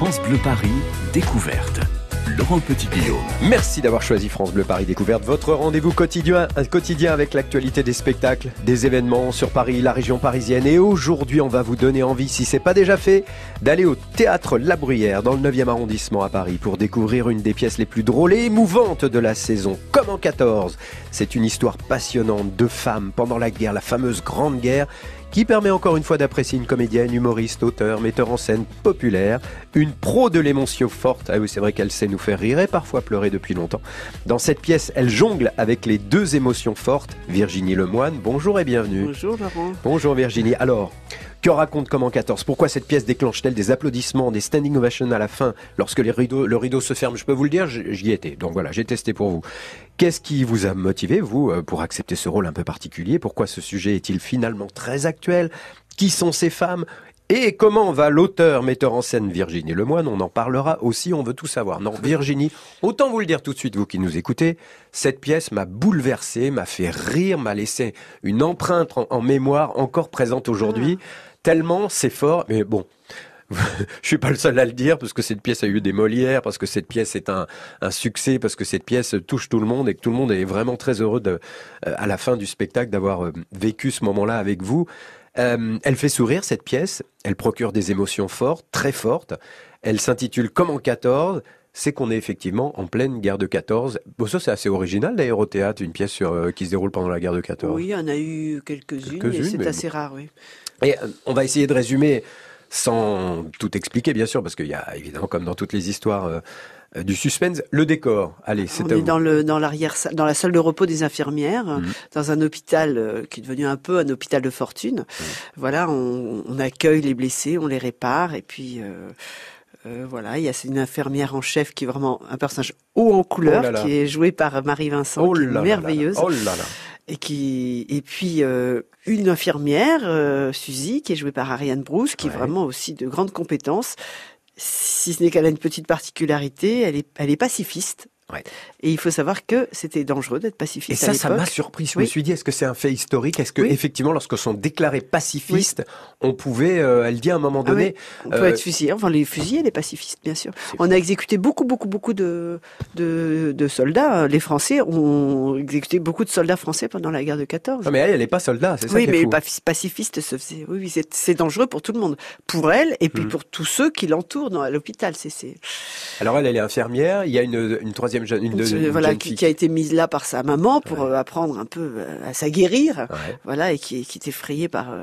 France Bleu Paris, découverte. Laurent Petit-Guillaume. Merci d'avoir choisi France Bleu Paris Découverte, votre rendez-vous quotidien avec l'actualité des spectacles, des événements sur Paris, la région parisienne. Et aujourd'hui, on va vous donner envie, si c'est pas déjà fait, d'aller au Théâtre La Bruyère, dans le 9e arrondissement à Paris, pour découvrir une des pièces les plus drôles et émouvantes de la saison, Comme en 14. C'est une histoire passionnante de femmes pendant la guerre, la fameuse Grande Guerre, qui permet encore une fois d'apprécier une comédienne, humoriste, auteur, metteur en scène populaire, une pro de l'émotion forte. Ah oui, c'est vrai qu'elle sait nous faire rire et parfois pleurer depuis longtemps. Dans cette pièce, elle jongle avec les deux émotions fortes. Virginie Lemoine, bonjour et bienvenue. Bonjour Laurent. Bonjour Virginie. Alors, que raconte Comme en 14 ? Pourquoi cette pièce déclenche-t-elle des applaudissements, des standing ovations à la fin, lorsque le rideau se ferme ? Je peux vous le dire, j'y étais. Donc voilà, j'ai testé pour vous. Qu'est-ce qui vous a motivé, vous, pour accepter ce rôle un peu particulier ? Pourquoi ce sujet est-il finalement très actuel ? Qui sont ces femmes ? Et comment va l'auteur, metteur en scène Virginie Lemoine ? On en parlera aussi, on veut tout savoir. Non, Virginie, autant vous le dire tout de suite, vous qui nous écoutez, cette pièce m'a bouleversé, m'a fait rire, m'a laissé une empreinte en mémoire encore présente aujourd'hui. Tellement c'est fort, mais bon, je suis pas le seul à le dire, parce que cette pièce a eu des Molières, parce que cette pièce est un succès, parce que cette pièce touche tout le monde et que tout le monde est vraiment très heureux à la fin du spectacle d'avoir vécu ce moment-là avec vous. Elle fait sourire cette pièce, elle procure des émotions fortes, très fortes. Elle s'intitule Comme en 14. C'est qu'on est effectivement en pleine guerre de 14. Bon, ça c'est assez original d'ailleurs au théâtre, une pièce qui se déroule pendant la guerre de 14. Oui, il y en a eu quelques-unes mais c'est assez rare, oui. Et on va essayer de résumer sans tout expliquer, bien sûr, parce qu'il y a évidemment, comme dans toutes les histoires, du suspense. Le décor, allez, c'est à vous. On est dans la salle de repos des infirmières, dans un hôpital qui est devenu un peu un hôpital de fortune. Voilà, on accueille les blessés, on les répare, et puis voilà, il y a une infirmière en chef qui est vraiment un personnage haut en couleur, qui est joué par Marie Vincent, qui est merveilleuse. Et puis une infirmière, Suzy, qui est jouée par Ariane Brousse, qui est vraiment aussi de grandes compétences. Si ce n'est qu'elle a une petite particularité, elle est pacifiste. Ouais. Et il faut savoir que c'était dangereux d'être pacifiste. Et ça m'a surpris. Je me suis dit, est-ce que c'est un fait historique ? Est-ce que effectivement, lorsque sont déclarés pacifistes, on pouvait, elle dit à un moment donné, on peut être fusillé. Enfin, les fusillés, les pacifistes, bien sûr. On a exécuté beaucoup de soldats. Les Français ont exécuté beaucoup de soldats français pendant la guerre de 14. Non, mais elle n'est pas soldat, c'est ça qui est fou. Oui, mais pacifiste se faisait. Oui, c'est dangereux pour tout le monde, pour elle et puis pour tous ceux qui l'entourent à l'hôpital. Alors elle est infirmière. Il y a une troisième jeune, qui a été mise là par sa maman pour apprendre un peu à s'aguerrir, voilà, et qui est effrayée par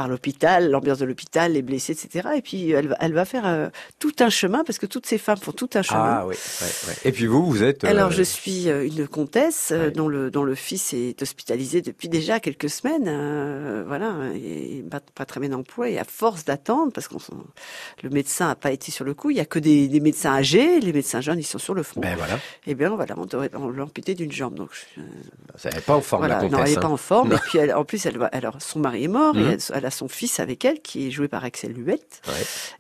l'hôpital, l'ambiance de l'hôpital, les blessés, etc. Et puis elle va faire tout un chemin, parce que toutes ces femmes font tout un chemin. Ah oui. Et puis vous êtes. Alors je suis une comtesse dont le fils est hospitalisé depuis déjà quelques semaines, voilà, et pas très bien en poids, et à force d'attendre, parce que le médecin n'a pas été sur le coup, il y a que des médecins âgés, les médecins jeunes ils sont sur le front. Ben voilà. Et bien voilà, on l'a amputée d'une jambe. Donc ça n'est pas en forme, la comtesse. Non, elle n'est pas en forme. Et puis en plus, son mari est mort, et elle a son fils avec elle, qui est joué par Axel Huette. Ouais.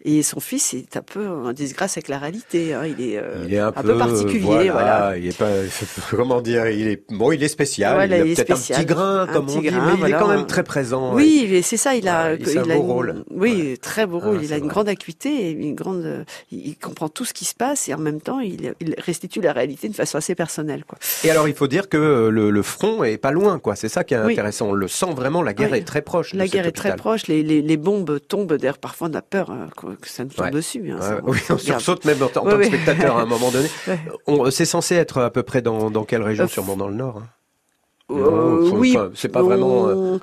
Et son fils est un peu en disgrâce avec la réalité. Hein. Il est un peu particulier. Voilà. Il est pas, comment dire, il est spécial. Voilà, il a peut-être un petit grain, comme on dit, mais il est quand même très présent. Oui, c'est ça. Il a un beau rôle. Oui, très beau rôle. Il a une grande acuité, il comprend tout ce qui se passe, et en même temps, il restitue la réalité de façon assez personnelle, quoi. Et alors, il faut dire que le front est pas loin, quoi. C'est ça qui est intéressant. On le sent vraiment. La guerre est très proche. La guerre est très proche. Les bombes tombent. D'ailleurs, parfois, on a peur que ça nous tombe dessus. Hein, oui, on sursaute même en tant que spectateur à un moment donné. C'est censé être à peu près dans quelle région ? Sûrement dans le Nord. Hein. Oui, c'est pas vraiment.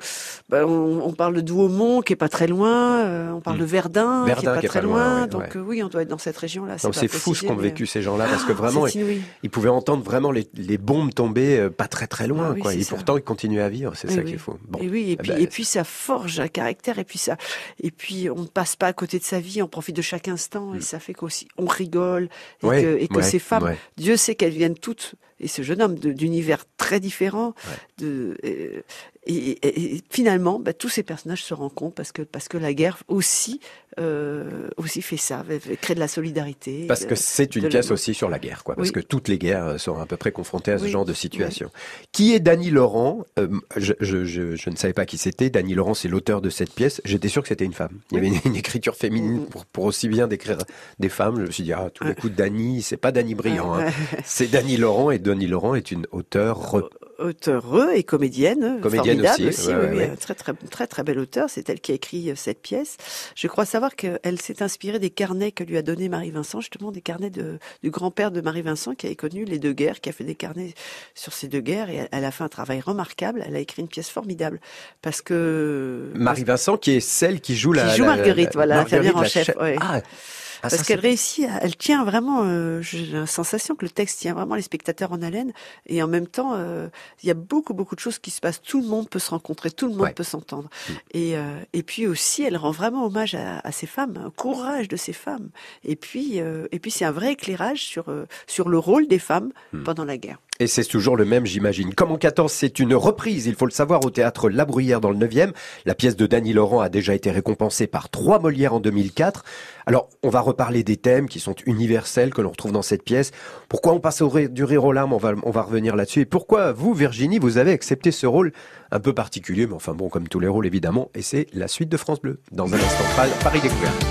On parle de Douaumont qui est pas très loin. On parle de Verdun qui est pas très loin. Donc oui, on doit être dans cette région-là. C'est fou ce qu'ont vécu ces gens-là, parce que vraiment, ils pouvaient entendre vraiment les bombes tomber pas très loin, quoi. Et pourtant, ils continuaient à vivre. C'est ça qui est fou. Bon. Et puis ça forge un caractère. Et puis on ne passe pas à côté de sa vie. On profite de chaque instant. Et ça fait qu'aussi on rigole et que ces femmes, Dieu sait qu'elles viennent toutes. Et ce jeune homme d'univers très différents, et finalement, tous ces personnages se rencontrent parce que la guerre aussi fait ça, crée de la solidarité. Parce que c'est une pièce aussi sur la guerre, quoi. Parce que toutes les guerres sont à peu près confrontées à ce genre de situation. Oui. Qui est Dany Laurent? Je ne savais pas qui c'était. Dany Laurent, c'est l'auteur de cette pièce. J'étais sûr que c'était une femme. Il y avait une écriture féminine pour aussi bien décrire des femmes. Je me suis dit, tous les coups de Dany, c'est pas Dany Briand. Hein. C'est Dany Laurent, et Dany Laurent est une auteure et comédienne formidable aussi, ouais. Très belle auteure. C'est elle qui a écrit cette pièce. Je crois savoir qu'elle s'est inspirée des carnets que lui a donné Marie-Vincent, justement des carnets du grand-père de Marie-Vincent qui avait connu les deux guerres, qui a fait des carnets sur ces deux guerres, et elle a fait un travail remarquable. Elle a écrit une pièce formidable parce que Marie-Vincent qui est celle qui joue Marguerite, l'infirmière en chef. Ouais. Parce qu'elle réussit, elle tient vraiment, j'ai la sensation que le texte tient vraiment les spectateurs en haleine, et en même temps, il y a beaucoup de choses qui se passent, tout le monde peut se rencontrer, tout le monde peut s'entendre. Et puis aussi, elle rend vraiment hommage à ces femmes, au courage de ces femmes. Et puis c'est un vrai éclairage sur le rôle des femmes pendant la guerre. Et c'est toujours le même, j'imagine. Comme en 14, c'est une reprise, il faut le savoir, au théâtre La Bruyère dans le 9e. La pièce de Dany Laurent a déjà été récompensée par 3 Molières en 2004. Alors, on va reparler des thèmes qui sont universels, que l'on retrouve dans cette pièce. Pourquoi on passe du rire aux larmes? On va revenir là-dessus. Et pourquoi vous, Virginie, vous avez accepté ce rôle un peu particulier, mais enfin bon, comme tous les rôles évidemment. Et c'est la suite de France Bleu, dans un instant. Paris Découverte.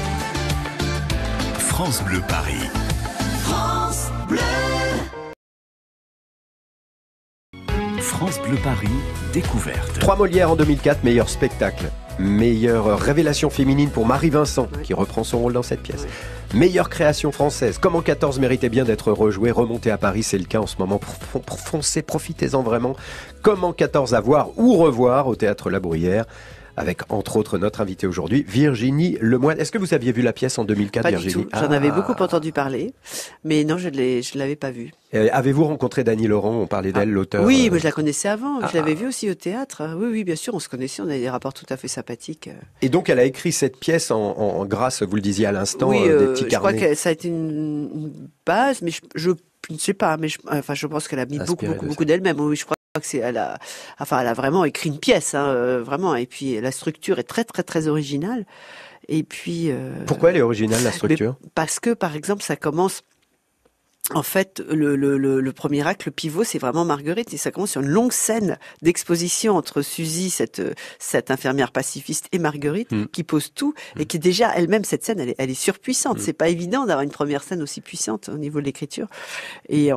France Bleu Paris. France Bleu. France Bleu Paris, découverte. 3 Molières en 2004, meilleur spectacle. Meilleure révélation féminine pour Marie-Vincent, qui reprend son rôle dans cette pièce. Meilleure création française. Comme en 14 méritait bien d'être rejoué, remonté à Paris, c'est le cas en ce moment. Pour foncer, profitez-en vraiment. Comme en 14 à voir ou revoir au théâtre La Bruyère. Avec, entre autres, notre invitée aujourd'hui, Virginie Lemoine. Est-ce que vous aviez vu la pièce en 2004, pas Virginie? Pas du tout. J'en avais beaucoup entendu parler, mais non, je ne l'avais pas vue. Avez-vous rencontré Dany Laurent? On parlait d'elle, l'auteur. Oui, mais je la connaissais avant. Je l'avais vue aussi au théâtre. Oui, bien sûr, on se connaissait. On avait des rapports tout à fait sympathiques. Et donc, elle a écrit cette pièce grâce, vous le disiez à l'instant, des petits carnets. Je crois que ça a été une base, mais je ne sais pas. Mais je pense qu'elle a mis beaucoup d'elle-même. Oui, je crois que elle a vraiment écrit une pièce, vraiment. Et puis la structure est très très très originale. Et puis pourquoi elle est originale, la structure? Parce que par exemple, ça commence. En fait, le premier acte, le pivot, c'est vraiment Marguerite, et ça commence sur une longue scène d'exposition entre Suzy, cette infirmière pacifiste, et Marguerite, qui pose tout, et qui déjà, elle-même, cette scène, elle est surpuissante. C'est pas évident d'avoir une première scène aussi puissante au niveau de l'écriture. Et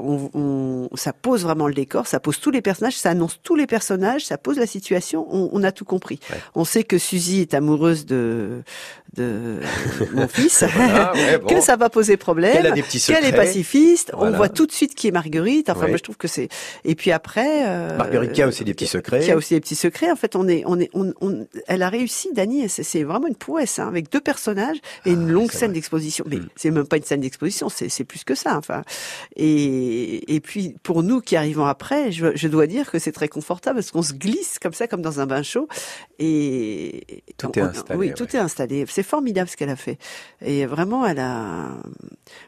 ça pose vraiment le décor, ça pose tous les personnages, ça annonce tous les personnages, ça pose la situation, on a tout compris. Ouais. On sait que Suzy est amoureuse de mon fils, voilà, que ça va poser problème, qu'elle a des petits secrets, qu'elle est pacifiste, on voit tout de suite qui est Marguerite. Enfin, moi je trouve que c'est. Et puis après, Marguerite qui a aussi des petits secrets. Qui a aussi des petits secrets. En fait, elle a réussi, Dany. C'est vraiment une prouesse, avec 2 personnages et une longue scène d'exposition. Mais c'est même pas une scène d'exposition, c'est plus que ça. Enfin, et puis pour nous qui arrivons après, je dois dire que c'est très confortable parce qu'on se glisse comme ça, comme dans un bain chaud. Et tout est installé. Oui, tout est installé. C'est formidable ce qu'elle a fait. Et vraiment,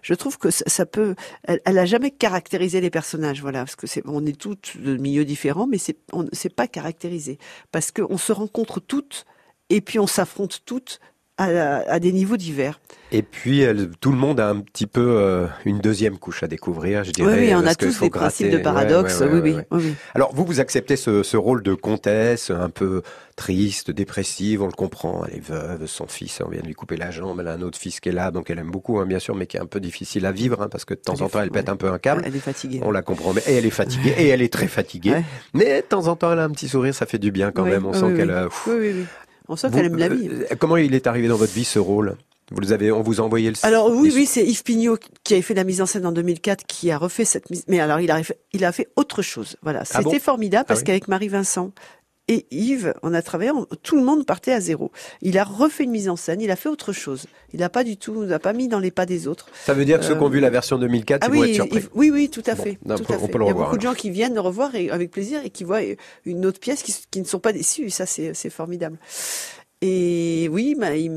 je trouve que ça peut. Elle a jamais caractérisé les personnages, voilà, parce que on est toutes de milieux différents, mais c'est pas caractérisé, parce qu'on se rencontre toutes et puis on s'affronte toutes à des niveaux divers. Et puis tout le monde a un petit peu une deuxième couche à découvrir, je dirais. Oui, on a tous des principes de paradoxe. Oui. Alors vous acceptez ce rôle de comtesse un peu triste, dépressive, on le comprend. Elle est veuve, son fils, on vient de lui couper la jambe, elle a un autre fils qui est là, donc elle aime beaucoup, bien sûr, mais qui est un peu difficile à vivre, parce que de temps en temps elle pète un peu un câble. Elle est fatiguée. On la comprend, et elle est fatiguée, et elle est très fatiguée. Ouais. Mais de temps en temps elle a un petit sourire, ça fait du bien quand même. On sent qu'elle. Oui. On sent qu'elle aime la vie. Comment il est arrivé dans votre vie ce rôle? On vous a envoyé le. Alors oui, c'est Yves Pignot qui avait fait la mise en scène en 2004, qui a refait cette mise. Mais alors il a fait autre chose. Voilà, c'était formidable parce qu'avec Marie-Vincent et Yves, on a travaillé, tout le monde partait à zéro. Il a refait une mise en scène, il a fait autre chose. Il n'a pas mis dans les pas des autres. Ça veut dire que ceux qui ont vu la version 2004, ils vont être surpris. Oui, tout à fait. On peut le revoir. Il y a beaucoup de gens qui viennent le revoir avec plaisir et qui voient une autre pièce qui ne sont pas déçus. Et ça, c'est formidable. Et oui, il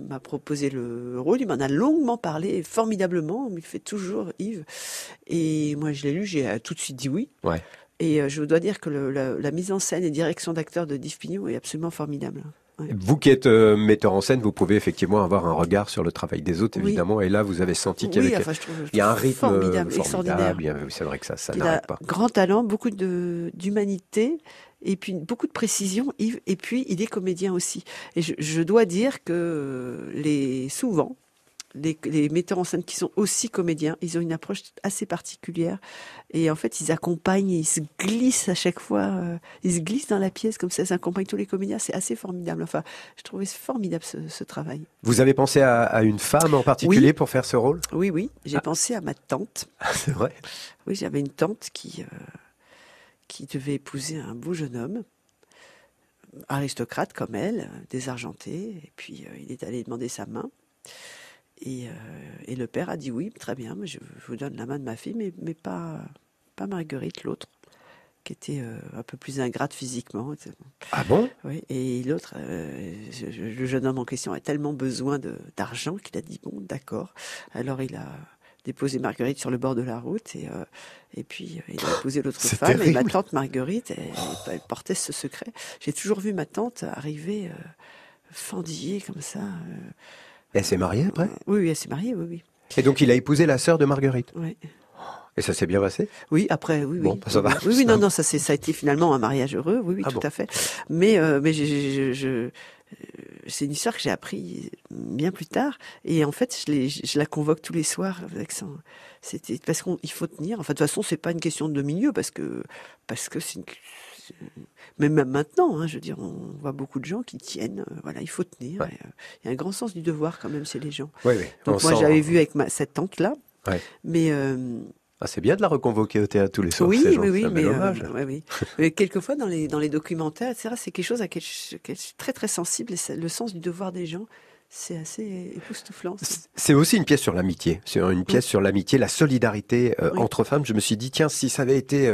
m'a proposé le rôle, il m'en a longuement parlé, formidablement, il fait toujours Yves. Et moi, je l'ai lu, j'ai tout de suite dit oui. Ouais. Et je dois dire que la mise en scène et direction d'acteur de Div Pignou est absolument formidable. Ouais. Vous qui êtes metteur en scène, vous pouvez effectivement avoir un regard sur le travail des autres, Oui. évidemment. Et là, vous avez senti qu'il y avait, je trouve il y a un rythme formidable, extraordinaire. C'est vrai que ça Il a n'arrête pas. grand talent, beaucoup d'humanité et puis beaucoup de précision. Et puis il est comédien aussi. Et je dois dire que souvent les metteurs en scène qui sont aussi comédiens, ils ont une approche assez particulière. Et en fait, ils accompagnent, ils se glissent à chaque fois, ils se glissent dans la pièce comme ça, ils accompagnent tous les comédiens. C'est assez formidable. Enfin, je trouvais formidable ce travail. Vous avez pensé à une femme en particulier pour faire ce rôle? Oui, j'ai pensé à ma tante. C'est vrai. Oui, j'avais une tante qui devait épouser un beau jeune homme, aristocrate comme elle, désargenté. Et puis, il est allé demander sa main. Et le père a dit oui, très bien, mais je vous donne la main de ma fille, mais pas Marguerite, l'autre, qui était un peu plus ingrate physiquement. Ah bon? Oui, et l'autre, le jeune homme en question a tellement besoin d'argent qu'il a dit bon, d'accord. Alors il a déposé Marguerite sur le bord de la route et puis il a épousé l'autre femme. Terrible. Et ma tante Marguerite, elle portait ce secret. J'ai toujours vu ma tante arriver fendillée comme ça. Elle s'est mariée après? Oui, elle s'est mariée, oui. Et donc il a épousé la sœur de Marguerite. Oui. Et ça s'est bien passé? Oui, après, oui. Bon, ça va. Oui, non, ça a été finalement un mariage heureux, oui, Ah tout bon. à fait. Mais c'est une histoire que j'ai appris bien plus tard. Et en fait, je la convoque tous les soirs avec son. C'était parce qu'il faut tenir. Enfin, de toute façon, c'est pas une question de milieu parce que c'est mais même maintenant, hein, je veux dire, on voit beaucoup de gens qui tiennent. Voilà, il faut tenir. Ouais. Il y a un grand sens du devoir quand même chez les gens. Oui. Donc moi, j'avais vu avec cette tante-là. Ouais. Mais c'est bien de la reconvoquer au théâtre tous les soirs. oui, ces gens, oui, c'est un mais bel hommage. oui. Mais quelquefois dans les documentaires, etc., c'est quelque chose à laquelle je suis très très sensible. Et le sens du devoir des gens, c'est assez époustouflant. C'est aussi une pièce sur l'amitié. C'est une pièce sur l'amitié, la solidarité Oui. entre femmes. Je me suis dit, tiens, si ça avait été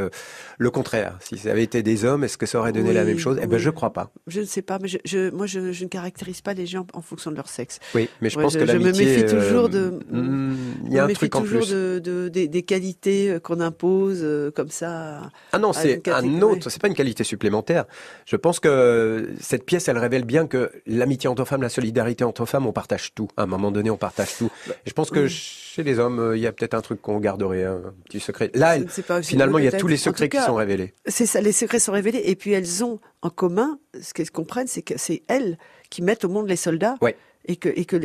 le contraire, si ça avait été des hommes, est-ce que ça aurait donné la même chose? Eh ben, je crois pas. Je ne sais pas, mais moi, je ne caractérise pas les gens en fonction de leur sexe. Oui, mais je Ouais, pense que je me l'amitié... méfie toujours il y a un truc en plus. des qualités qu'on impose comme ça. Ah non, à c'est une catégorie. un autre, c'est pas une qualité supplémentaire. Je pense que cette pièce, elle révelle bien que l'amitié entre femmes, la solidarité entre femmes, on partage tout. À un moment donné, on partage tout. Et je pense que chez les hommes, il y a peut-être un truc qu'on garderait, un petit secret. Là, Je ne sais pas, finalement, il y a peut-être. tous les En secrets tout cas, qui sont révélés. C'est ça, les secrets sont révélés. Et puis elles ont en commun, ce qu'elles comprennent, c'est que c'est elles qui mettent au monde les soldats. Ouais. Et que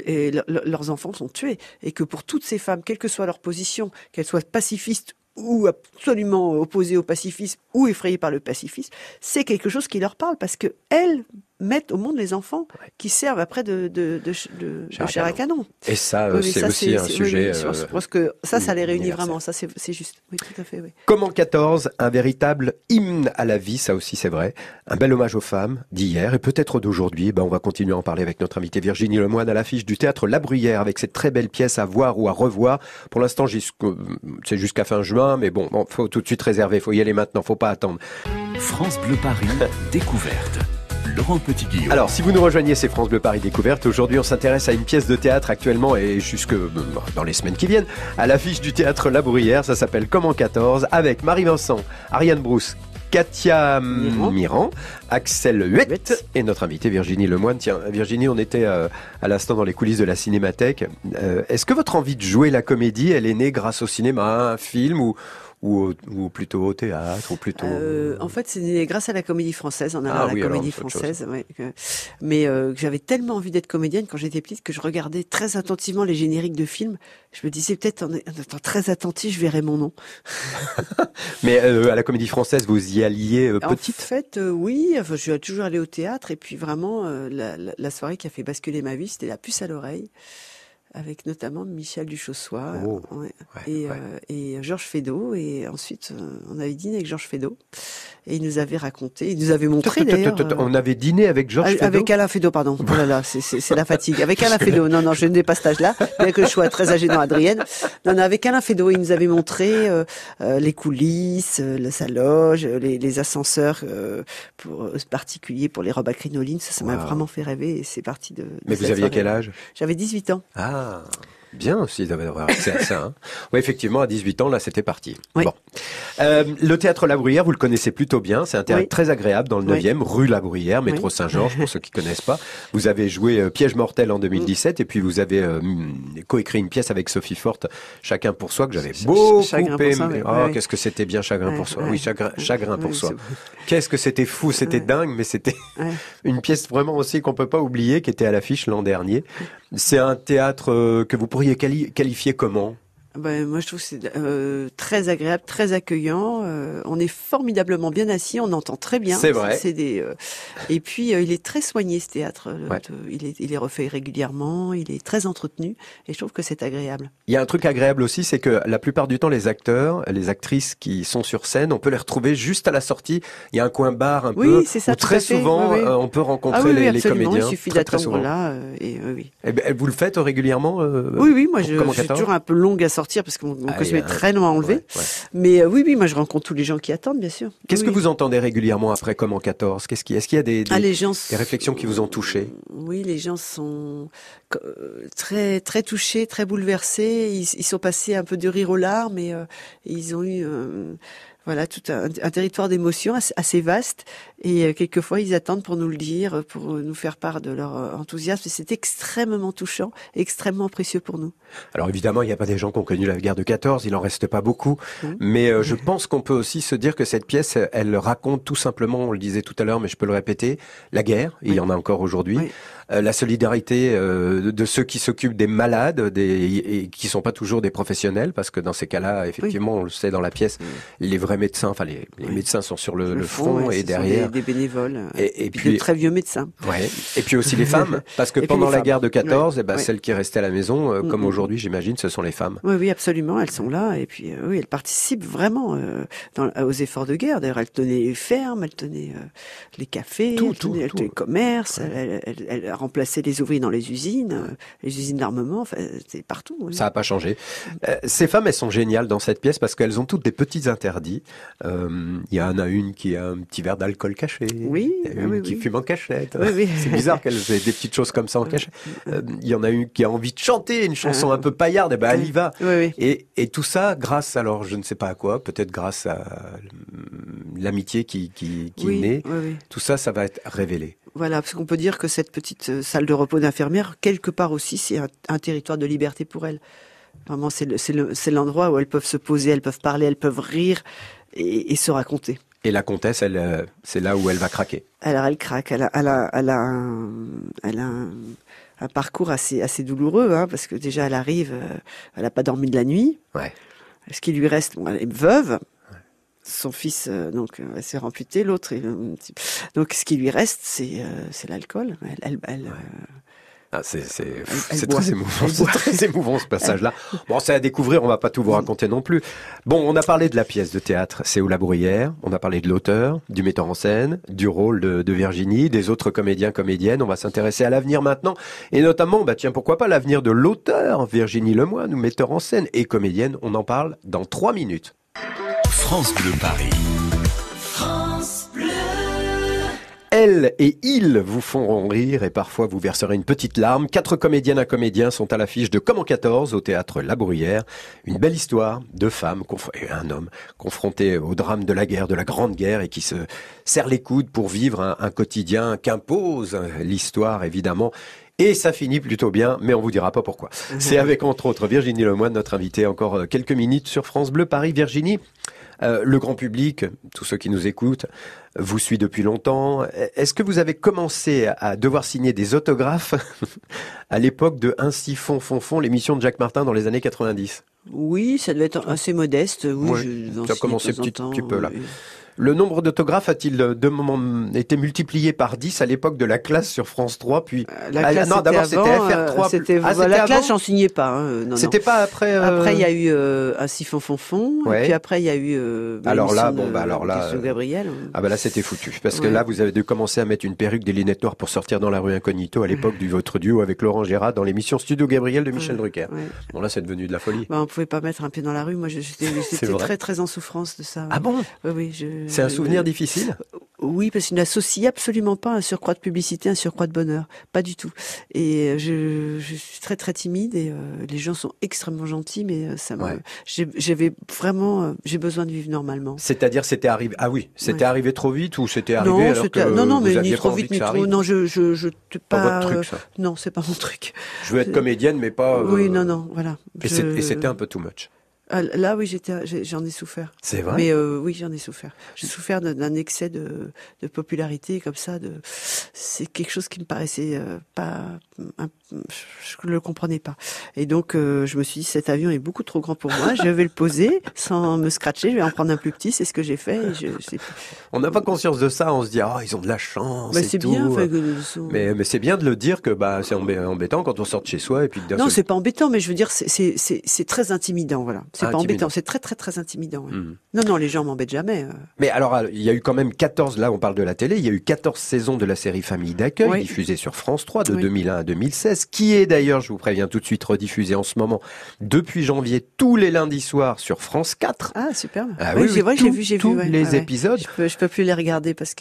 leurs enfants sont tués. Et que pour toutes ces femmes, quelle que soit leur position, qu'elles soient pacifistes ou absolument opposées au pacifisme ou effrayées par le pacifisme, c'est quelque chose qui leur parle parce que elles mettent au monde les enfants qui servent après de chair à canon. Et ça, Oui, c'est ça, aussi un sujet... je pense que ça les réunit universel. vraiment. Ça, c'est juste. Oui, tout à fait, oui. Comment 14, un véritable hymne à la vie, ça aussi c'est vrai. Un bel hommage aux femmes d'hier et peut-être d'aujourd'hui. On va continuer à en parler avec notre invitée Virginie Lemoine à l'affiche du théâtre La Bruyère avec cette très belle pièce à voir ou à revoir. Pour l'instant, c'est jusqu'à fin juin, mais bon, faut tout de suite réserver, faut y aller maintenant, faut pas attendre. France Bleu Paris, découverte. Laurent Petit-Guillaume. Alors, si vous nous rejoignez, c'est France Bleu Paris Découverte. Aujourd'hui, on s'intéresse à une pièce de théâtre actuellement et jusque dans les semaines qui viennent, à l'affiche du théâtre La Bruyère. Ça s'appelle Comment 14 avec Marie-Vincent, Ariane Brousse, Katia Miran, Axel Huette et notre invitée Virginie Lemoine. Tiens, Virginie, on était à l'instant dans les coulisses de la Cinémathèque. Est-ce que votre envie de jouer la comédie, elle est née grâce au cinéma, un film ou plutôt au théâtre, ou plutôt... En fait, c'est grâce à la Comédie Française, en allant à la Comédie Française. Ouais, mais que j'avais tellement envie d'être comédienne quand j'étais petite que je regardais très attentivement les génériques de films. Je me disais peut-être en étant très attentif, je verrais mon nom. Mais à la Comédie Française, vous y alliez petite? En fait, oui. Enfin, je suis toujours allée au théâtre et puis vraiment la soirée qui a fait basculer ma vie, c'était La Puce à l'oreille. Avec notamment Michel Duchossois et Georges Feydeau. Et ensuite, on avait dîné avec Georges Feydeau. Et il nous avait raconté, il nous avait montré d'ailleurs... On avait dîné avec Georges Feydeau? Avec Alain Feydeau, pardon. Oh là là, c'est la fatigue. Avec Alain Feydeau. Non, je n'ai pas cet âge-là, bien que je sois très âgée dans Adrienne. Non, avec Alain Feydeau, il nous avait montré les coulisses, sa loge, les ascenseurs particuliers pour les robes à crinoline. Ça m'a vraiment fait rêver et c'est parti de Mais vous aviez quel âge? J'avais 18 ans. Ah, bien aussi d'avoir accès à ça. Hein. Oui, effectivement, à 18 ans, là, c'était parti. Oui. Bon. Le théâtre La Bruyère, vous le connaissez plutôt bien. C'est un théâtre très agréable dans le 9e, rue La Bruyère, métro Saint-Georges, pour ceux qui connaissent pas. Vous avez joué Piège mortel en 2017 et puis vous avez coécrit une pièce avec Sophie Forte, Chacun pour soi, que j'avais beaucoup aimé. Qu'est-ce que c'était bien Chagrin pour soi. Oui, Chagrin pour soi. Qu'est-ce que c'était fou, c'était dingue, mais c'était une pièce vraiment aussi qu'on peut pas oublier, qui était à l'affiche l'an dernier. C'est un théâtre que vous pourriez qualifier comment ? Moi, je trouve que c'est très agréable, très accueillant. On est formidablement bien assis, on entend très bien. C'est vrai. Et puis, il est très soigné, ce théâtre. Il est refait régulièrement, il est très entretenu, et je trouve que c'est agréable. Il y a un truc agréable aussi, c'est que la plupart du temps, les acteurs, les actrices qui sont sur scène, on peut les retrouver juste à la sortie. Il y a un coin bar un peu, c'est ça, où très souvent, on peut rencontrer les comédiens. Il suffit d'attendre là. Vous le faites régulièrement Oui, moi, je suis toujours un peu longue à sortir, parce que mon costume est très long à enlever. Mais moi je rencontre tous les gens qui attendent, bien sûr. Qu'est-ce que vous entendez régulièrement après Comment 14 ? Est-ce qu'il y a des réflexions qui vous ont touché ? Oui, les gens sont très très touchés, très bouleversés. Ils sont passés un peu de rire aux larmes, et ils ont eu tout un territoire d'émotions assez vaste, et quelquefois ils attendent pour nous le dire, pour nous faire part de leur enthousiasme, et c'est extrêmement touchant, extrêmement précieux pour nous. Alors évidemment, il n'y a pas des gens qui ont connu la guerre de 14, il en reste pas beaucoup, mais je pense qu'on peut aussi se dire que cette pièce, elle raconte tout simplement, on le disait tout à l'heure, mais je peux le répéter, la guerre, il y en a encore aujourd'hui, la solidarité de ceux qui s'occupent des malades, et qui sont pas toujours des professionnels, parce que dans ces cas-là, effectivement, on le sait dans la pièce, les vrais médecins, les médecins sont sur le front et derrière. Des bénévoles, et puis de très vieux médecins. Et puis aussi les femmes, parce que pendant la guerre de 14, celles qui restaient à la maison, comme aujourd'hui, j'imagine, ce sont les femmes. Oui, absolument, elles sont là, et puis elles participent vraiment aux efforts de guerre. D'ailleurs, elles tenaient les fermes, elles tenaient les cafés, elles tenaient les commerces, elles remplaçaient les ouvriers dans les usines d'armement, c'est partout. Ça n'a pas changé. Ces femmes, elles sont géniales dans cette pièce parce qu'elles ont toutes des petits interdits. Il y en a une qui a un petit verre d'alcool caché, une qui fume en cachette. C'est bizarre qu'elle ait des petites choses comme ça en cachette. Il y en a une qui a envie de chanter une chanson un peu paillarde, elle y va. Et tout ça grâce, alors je ne sais pas à quoi, peut-être grâce à l'amitié qui est née. Tout ça, ça va être révélé. Voilà, parce qu'on peut dire que cette petite salle de repos d'infirmière, quelque part aussi, c'est un territoire de liberté pour elles. Vraiment, c'est l'endroit où elles peuvent se poser, elles peuvent parler, elles peuvent rire et se raconter. Et la comtesse, c'est là où elle va craquer. Alors elle craque, elle a un parcours assez douloureux, parce que déjà elle arrive, elle n'a pas dormi de la nuit. Ce qui lui reste, elle est veuve. Son fils, elle s'est amputé, l'autre. Donc ce qui lui reste, c'est l'alcool. C'est très émouvant. C'est très émouvant ce passage-là. Bon, c'est à découvrir, on va pas tout vous raconter non plus. Bon, on a parlé de la pièce de théâtre, c'est où La Bruyère. On a parlé de l'auteur, du metteur en scène, du rôle de Virginie, des autres comédiens, comédiennes. On va s'intéresser à l'avenir maintenant. Et notamment, pourquoi pas l'avenir de l'auteur, Virginie Lemoine, metteur en scène et comédienne. On en parle dans 3 minutes. France Bleu Paris. Elles et ils vous feront rire et parfois vous verserez une petite larme. 4 comédiennes à comédiens sont à l'affiche de Comment 14 au théâtre La Bruyère. Une belle histoire de femmes et un homme confrontés au drame de la guerre, de la grande guerre, et qui se serrent les coudes pour vivre un quotidien qu'impose l'histoire, évidemment. Et ça finit plutôt bien, mais on vous dira pas pourquoi. C'est avec, entre autres, Virginie Lemoine, notre invitée, encore quelques minutes sur France Bleu Paris. Virginie, le grand public, tous ceux qui nous écoutent, vous suit depuis longtemps. Est-ce que vous avez commencé à devoir signer des autographes à l'époque de Ainsi font, l'émission de Jacques Martin dans les années 90 ? Oui, ça devait être assez modeste. Ça a commencé petit peu là. Le nombre d'autographes a-t-il été multiplié par 10 à l'époque de La Classe sur France 3, puis d'abord c'était FR3. La Classe, j'en signais pas. C'était pas après. Après il y a eu Ainsi font, et puis après il y a eu. Alors là, Gabriel. Là c'était foutu, parce que là vous avez dû commencer à mettre une perruque, des lunettes noires pour sortir dans la rue incognito à l'époque du votre duo avec Laurent Gérard dans l'émission Studio Gabriel de Michel Drucker. Bon là c'est devenu de la folie. On pouvait pas mettre un pied dans la rue. Moi j'étais très très en souffrance de ça. Ah bon? Oui. C'est un souvenir difficile? Oui, parce qu'il n'associe absolument pas un surcroît de publicité, un surcroît de bonheur. Pas du tout. Et je suis très très timide et les gens sont extrêmement gentils, mais j'avais vraiment, j'ai besoin de vivre normalement. C'est-à-dire, c'était arrivé. Ah oui, c'était arrivé trop vite ou c'était arrivé Non, alors que non, vous mais aviez ni pas trop envie vite que ni ça trop. arrive. Non, je Pas votre truc, ça. Non, c'est pas mon truc. Je veux être comédienne, mais pas. Oui, non, voilà. Et c'était un peu too much. Là, oui, j'en ai souffert. C'est vrai. Mais oui, j'en ai souffert. J'ai souffert d'un excès de popularité comme ça. C'est quelque chose qui me paraissait pas. Je le comprenais pas. Et donc, je me suis dit, cet avion est beaucoup trop grand pour moi. Je vais le poser sans me scratcher. Je vais en prendre un plus petit. C'est ce que j'ai fait. On n'a pas conscience de ça. On se dit, ils ont de la chance. Bah, c'est tout. bien. Mais c'est bien de le dire que c'est embêtant quand on sort de chez soi et puis. Non, c'est pas embêtant, mais je veux dire, c'est très intimidant, voilà. C'est pas embêtant, c'est très très très intimidant. Ouais. Non, les gens m'embêtent jamais. Mais alors, il y a eu quand même 14, là on parle de la télé, il y a eu 14 saisons de la série Famille d'accueil, diffusée sur France 3 de 2001 à 2016, qui est d'ailleurs, je vous préviens tout de suite, rediffusée en ce moment, depuis janvier, tous les lundis soirs sur France 4. Ah, superbe. Oui, j'ai vu. Tous les épisodes. Je peux plus les regarder parce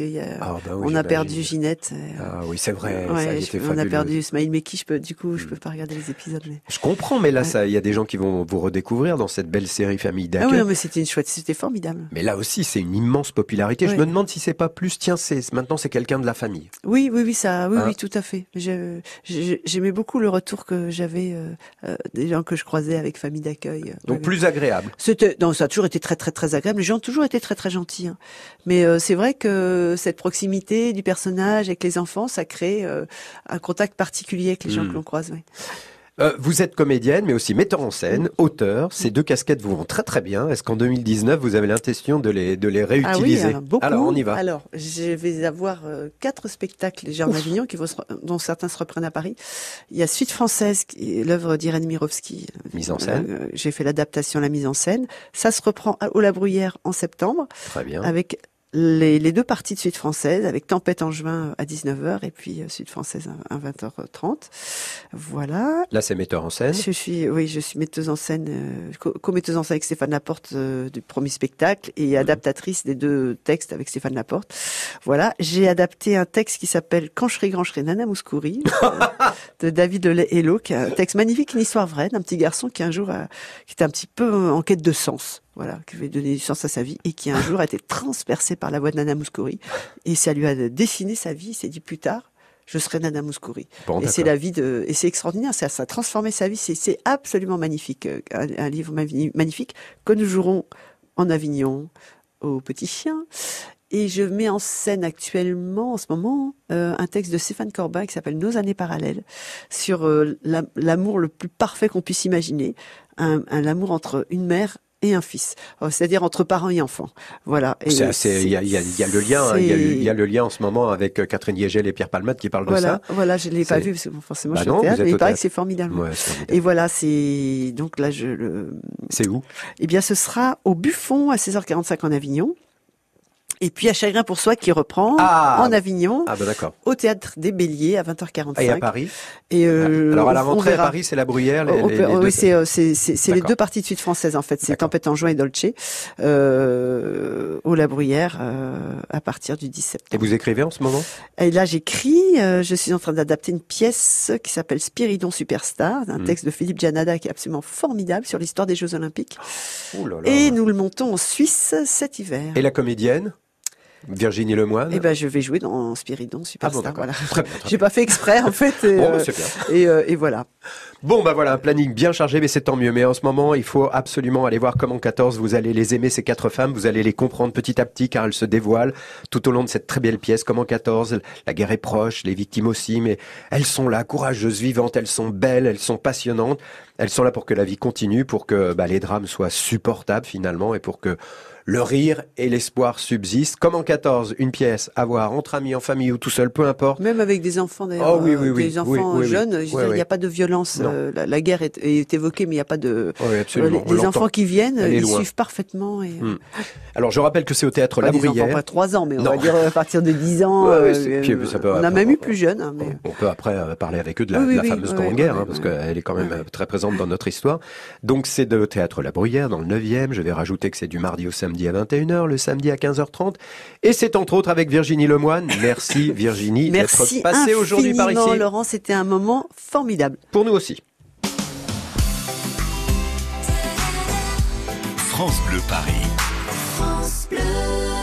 on a perdu Ginette. Ah oui, c'est vrai, ça a été on a perdu Ismaël Meki, je peux pas regarder les épisodes. Mais... Je comprends, mais là, il y a des gens qui vont vous redécouvrir dans cette belle série Famille d'accueil. Ah oui, non, mais c'était formidable. Mais là aussi, c'est une immense popularité. Je me demande si c'est pas plus, maintenant c'est quelqu'un de la famille. Oui, tout à fait. J'aimais beaucoup le retour que j'avais des gens que je croisais avec Famille d'accueil. Donc plus agréable. Ça a toujours été très très très agréable. Les gens ont toujours été très très gentils. Hein. Mais c'est vrai que cette proximité du personnage avec les enfants, ça crée un contact particulier avec les gens que l'on croise. Oui. Vous êtes comédienne, mais aussi metteur en scène, auteur. Ces deux casquettes vous vont très très bien. Est-ce qu'en 2019, vous avez l'intention de les réutiliser? Ah oui, beaucoup. Alors, on y va. Alors, je vais avoir 4 spectacles légers en Avignon, dont certains se reprennent à Paris. Il y a Suite française, qui est l'œuvre d'Irène Mirovski. Mise en scène. J'ai fait l'adaptation, la mise en scène. Ça se reprend au La Bruyère en septembre. Très bien. Avec les 2 parties de Suite française, avec Tempête en juin à 19h et puis Suite française à 20h30. Voilà. Là, c'est metteur en scène. Je suis metteuse en scène, co-metteuse en scène avec Stéphane Laporte du premier spectacle et adaptatrice des 2 textes avec Stéphane Laporte. Voilà. J'ai adapté un texte qui s'appelle Quand je serai grand, je serai Nana Mouskouri de David Hello, qui est un texte magnifique, une histoire vraie d'un petit garçon qui un jour qui était un petit peu en quête de sens. Voilà, qui veut donner du sens à sa vie et qui un jour a été transpercé par la voix de Nana Mouskouri et ça lui a dessiné sa vie. Il s'est dit plus tard, je serai Nana Mouskouri. Et c'est la vie et c'est extraordinaire. Ça a transformé sa vie. C'est absolument magnifique. Un livre magnifique que nous jouerons en Avignon au Petit Chien. Et je mets en scène actuellement, en ce moment, un texte de Stéphane Corbin qui s'appelle Nos années parallèles sur l'amour le plus parfait qu'on puisse imaginer, l'amour entre une mère et un fils, c'est-à-dire entre parents et enfants. Voilà. Il y a le lien, il y a le lien en ce moment avec Catherine Yegel et Pierre Palmade qui parlent de ça. Voilà, je l'ai pas vu parce que forcément je suis au théâtre, mais il paraît que c'est formidable. Ouais, et voilà, donc là C'est où? Eh bien, ce sera au Buffon à 16h45 en Avignon. Et puis à Chagrin pour soi qui reprend en Avignon, d'accord. au Théâtre des Béliers à 20h45. Et à Paris. Alors à la rentrée à Paris, c'est la Bruyère. Oui, c'est les 2 parties de Suite française en fait. C'est Tempête en juin et Dolce au La Bruyère à partir du 10 septembre. Et vous écrivez en ce moment? Et là j'écris. Je suis en train d'adapter une pièce qui s'appelle Spiridon Superstar, un texte de Philippe Janada qui est absolument formidable sur l'histoire des Jeux Olympiques. Oh là là. Et nous le montons en Suisse cet hiver. Et la comédienne? Virginie Lemoine. Eh ben, je vais jouer dans Spiridon Superstar. Voilà. Très bien. J'ai pas fait exprès, en fait. C'est bien. Et voilà. Bon, voilà, un planning bien chargé, mais c'est tant mieux. Mais en ce moment, il faut absolument aller voir Comment 14. Vous allez les aimer, ces 4 femmes. Vous allez les comprendre petit à petit, car elles se dévoilent tout au long de cette très belle pièce. Comment 14. La guerre est proche, les victimes aussi, mais elles sont là, courageuses, vivantes. Elles sont belles, elles sont passionnantes. Elles sont là pour que la vie continue, pour que les drames soient supportables finalement, et pour que le rire et l'espoir subsistent. Comment 14, une pièce à voir entre amis, en famille ou tout seul, peu importe. Même avec des enfants d'ailleurs, des enfants jeunes. Il n'y a pas de violence. La guerre est évoquée, mais il n'y a pas de. Oui, absolument. Les enfants qui viennent, ils suivent parfaitement. Alors je rappelle que c'est au Théâtre La Bruyère. Des enfants pas 3 ans, mais on va dire à partir de 10 ans. On a même eu plus jeune. On peut après parler avec eux de la fameuse Grande Guerre, parce qu'elle est quand même très présente dans notre histoire. Donc c'est au Théâtre La Bruyère, dans le 9e. Je vais rajouter que c'est du mardi au samedi à 21h, le samedi à 15h30. Et c'est entre autres avec Virginie Lemoine. Merci Virginie Merci d'être passée aujourd'hui par ici. Laurent, c'était un moment formidable. Pour nous aussi. France Bleu Paris. France Bleu.